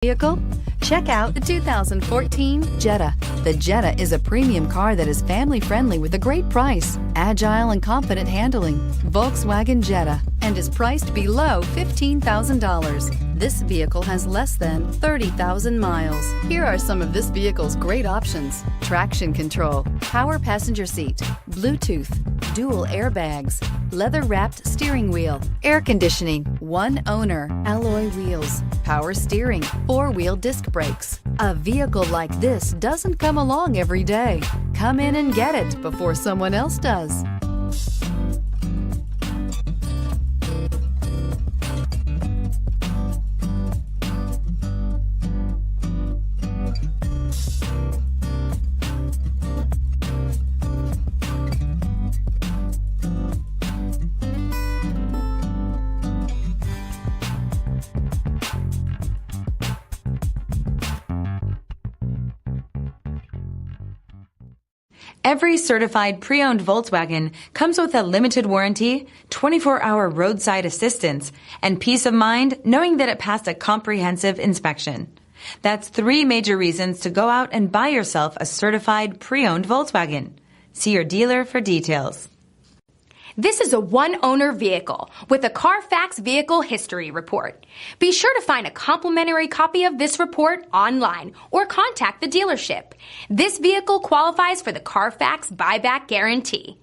Vehicle? Check out the 2014 Jetta. The Jetta is a premium car that is family-friendly with a great price, agile and confident handling. Volkswagen Jetta, and is priced below $15,000. This vehicle has less than 30,000 miles. Here are some of this vehicle's great options: traction control, power passenger seat, Bluetooth, dual airbags, leather-wrapped steering wheel, air conditioning, one owner, alloy wheels, power steering, four-wheel disc brakes. A vehicle like this doesn't come along every day. Come in and get it before someone else does. Every certified pre-owned Volkswagen comes with a limited warranty, 24-hour roadside assistance, and peace of mind knowing that it passed a comprehensive inspection. That's 3 major reasons to go out and buy yourself a certified pre-owned Volkswagen. See your dealer for details. This is a one-owner vehicle with a CARFAX Vehicle History Report. Be sure to find a complimentary copy of this report online or contact the dealership. This vehicle qualifies for the CARFAX Buyback Guarantee.